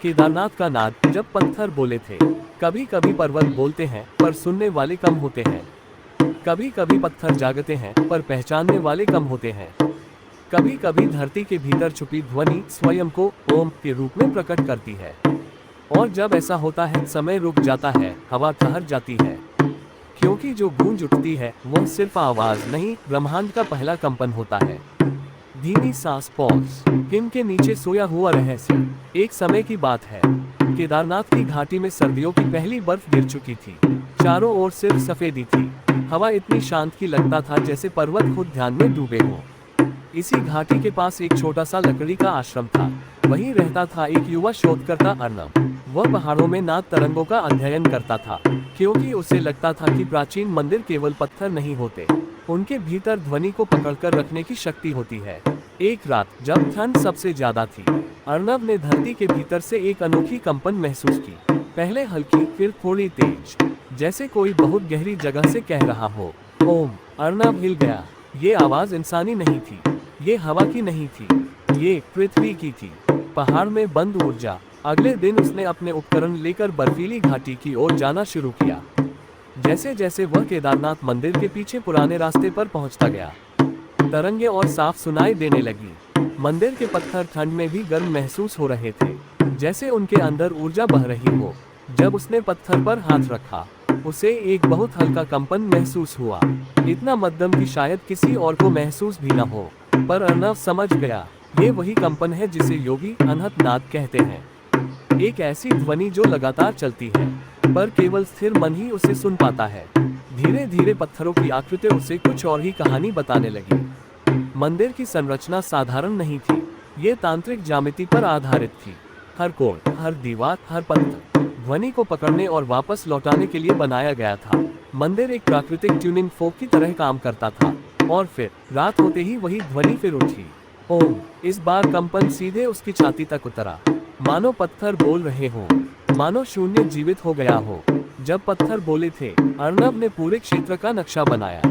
केदारनाथ का नाद जब पत्थर बोले थे। कभी कभी पर्वत बोलते हैं पर सुनने वाले कम होते हैं। कभी कभी पत्थर जागते हैं पर पहचानने वाले कम होते हैं। कभी कभी धरती के भीतर छुपी ध्वनि स्वयं को ओम के रूप में प्रकट करती है। और जब ऐसा होता है समय रुक जाता है, हवा ठहर जाती है, क्योंकि जो गूंज उठती है वह सिर्फ आवाज नहीं, ब्रह्मांड का पहला कंपन होता है। धीमी सांस, पॉज। हिम के नीचे सोया हुआ रहस्य। एक समय की बात है, केदारनाथ की घाटी में सर्दियों की पहली बर्फ गिर चुकी थी। चारों ओर सिर्फ सफेदी थी। हवा इतनी शांत की लगता था जैसे पर्वत खुद ध्यान में डूबे हो। इसी घाटी के पास एक छोटा सा लकड़ी का आश्रम था। वहीं रहता था एक युवा शोधकर्ता अर्नब। वह पहाड़ों में नाद तरंगों का अध्ययन करता था, क्योंकि उसे लगता था कि प्राचीन मंदिर केवल पत्थर नहीं होते, उनके भीतर ध्वनि को पकड़कर रखने की शक्ति होती है। एक रात जब ठंड सबसे ज्यादा थी, अर्नब ने धरती के भीतर से एक अनोखी कंपन महसूस की। पहले हल्की, फिर थोड़ी तेज, जैसे कोई बहुत गहरी जगह से कह रहा हो, ओम। अर्नब हिल गया। ये आवाज इंसानी नहीं थी, ये हवा की नहीं थी, ये पृथ्वी की थी। पहाड़ में बंद ऊर्जा। अगले दिन उसने अपने उपकरण लेकर बर्फीली घाटी की ओर जाना शुरू किया। जैसे जैसे वह केदारनाथ मंदिर के पीछे पुराने रास्ते पर पहुंचता गया, तरंगे और साफ सुनाई देने लगी। मंदिर के पत्थर ठंड में भी गर्म महसूस हो रहे थे, जैसे उनके अंदर ऊर्जा बह रही हो। जब उसने पत्थर पर हाथ रखा, उसे एक बहुत हल्का कंपन महसूस हुआ, इतना मध्यम कि शायद किसी और को महसूस भी न हो। पर अर्नब समझ गया, ये वही कंपन है जिसे योगी अनहत नाद कहते हैं। एक ऐसी ध्वनि जो लगातार चलती है, पर केवल स्थिर मन ही उसे सुन पाता है। धीरे धीरे पत्थरों की आकृति उसे कुछ और ही कहानी बताने लगी। मंदिर की संरचना साधारण नहीं थी, ये तांत्रिक ज्यामिति पर आधारित थी। हर कोण, हर दीवार, हर पत्थर ध्वनि को पकड़ने और वापस लौटाने के लिए बनाया गया था। मंदिर एक प्राकृतिक ट्यूनिंग फोक की तरह काम करता था। और फिर रात होते ही वही ध्वनि फिर उठी, ओम। इस बार कंपन सीधे उसकी छाती तक उतरा, मानो पत्थर बोल रहे हो, मानो शून्य जीवित हो गया हो। जब पत्थर बोले थे, अर्नब ने पूरे क्षेत्र का नक्शा बनाया।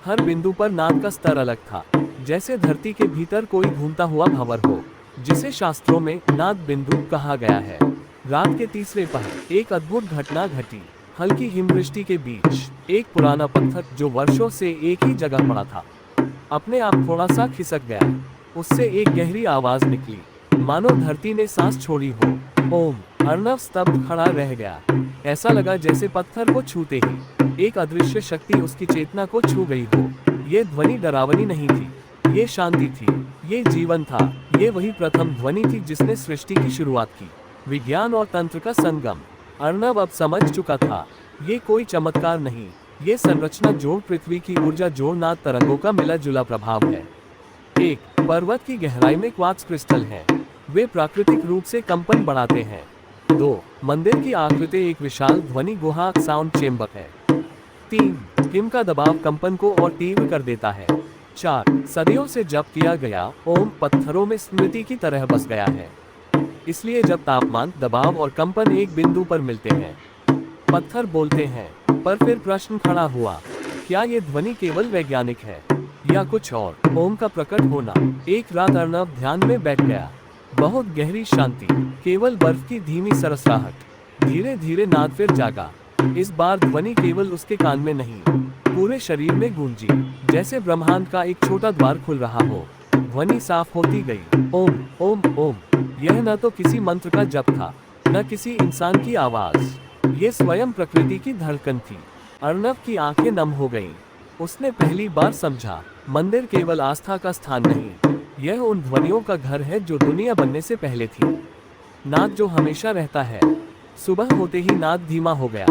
हर बिंदु पर नाद का स्तर अलग था, जैसे धरती के भीतर कोई घूमता हुआ भंवर हो, जिसे शास्त्रों में नाद बिंदु कहा गया है। रात के तीसरे पहर एक अद्भुत घटना घटी। हल्की हिमवृष्टि के बीच एक पुराना पत्थर जो वर्षों से एक ही जगह पड़ा था, अपने आप थोड़ा सा खिसक गया। उससे एक गहरी आवाज निकली, मानो धरती ने सांस छोड़ी हो, ओम। अर्नब स्तब्ध खड़ा रह गया। ऐसा लगा जैसे पत्थर को छूते ही एक अदृश्य शक्ति उसकी चेतना को छू गई हो। ये ध्वनि डरावनी नहीं थी, ये शांति थी, ये जीवन था। ये वही प्रथम ध्वनि थी जिसने सृष्टि की शुरुआत की, विज्ञान और तंत्र का संगम। अर्नब अब समझ चुका था, ये कोई चमत्कार नहीं, ये संरचना जोड़ पृथ्वी की ऊर्जा जोड़ नाद तरंगों का मिला जुला प्रभाव है। एक, पर्वत की गहराई में क्वार्ट्ज क्रिस्टल है, वे प्राकृतिक रूप से कंपन बढ़ाते हैं। 2, मंदिर की आकृति एक विशाल ध्वनि गुहा साउंड चेंबर है। 3, हिम का दबाव कंपन को और तीव्र कर देता है। 4, सदियों से जप किया गया ओम पत्थरों में स्मृति की तरह बस गया है, इसलिए जब तापमान, दबाव और कंपन एक बिंदु पर मिलते हैं, पत्थर बोलते हैं। पर फिर प्रश्न खड़ा हुआ, क्या ये ध्वनि केवल वैज्ञानिक है या कुछ और? ओम का प्रकट होना। एक रात अर्नब ध्यान में बैठ गया। बहुत गहरी शांति, केवल बर्फ की धीमी सरसराहट। धीरे धीरे नाद फिर जागा। इस बार ध्वनि केवल उसके कान में नहीं, पूरे शरीर में गूंजी, जैसे ब्रह्मांड का एक छोटा द्वार खुल रहा हो। ध्वनि साफ होती गई, ओम ओम ओम। यह न तो किसी मंत्र का जप था, न किसी इंसान की आवाज। ये स्वयं प्रकृति की धड़कन थी। अर्णव की आंखें नम हो गईं। उसने पहली बार समझा, मंदिर केवल आस्था का स्थान नहीं, यह उन ध्वनियों का घर है जो दुनिया बनने से पहले थी। नाद जो हमेशा रहता है। सुबह होते ही नाद धीमा हो गया,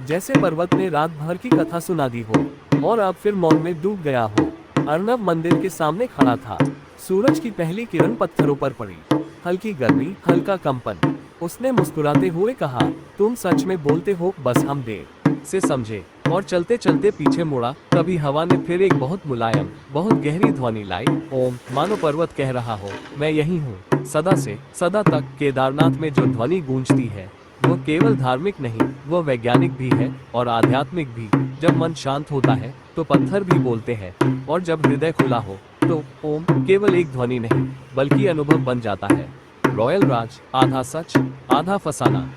जैसे पर्वत ने रात भर की कथा सुना दी हो और अब फिर मौन में डूब गया हो। अर्णव मंदिर के सामने खड़ा था। सूरज की पहली किरण पत्थरों पर पड़ी, हल्की गर्मी, हल्का कंपन। उसने मुस्कुराते हुए कहा, तुम सच में बोलते हो, बस हम देर से समझे। और चलते चलते पीछे मुड़ा, तभी हवा ने फिर एक बहुत मुलायम, बहुत गहरी ध्वनि लाई, ओम। मानो पर्वत कह रहा हो, मैं यही हूँ, सदा से सदा तक। केदारनाथ में जो ध्वनि गूंजती है, वो केवल धार्मिक नहीं, वो वैज्ञानिक भी है और आध्यात्मिक भी। जब मन शांत होता है तो पत्थर भी बोलते हैं, और जब हृदय खुला हो तो ओम केवल एक ध्वनि नहीं, बल्कि अनुभव बन जाता है। रॉयल राज, आधा सच, आधा फसाना।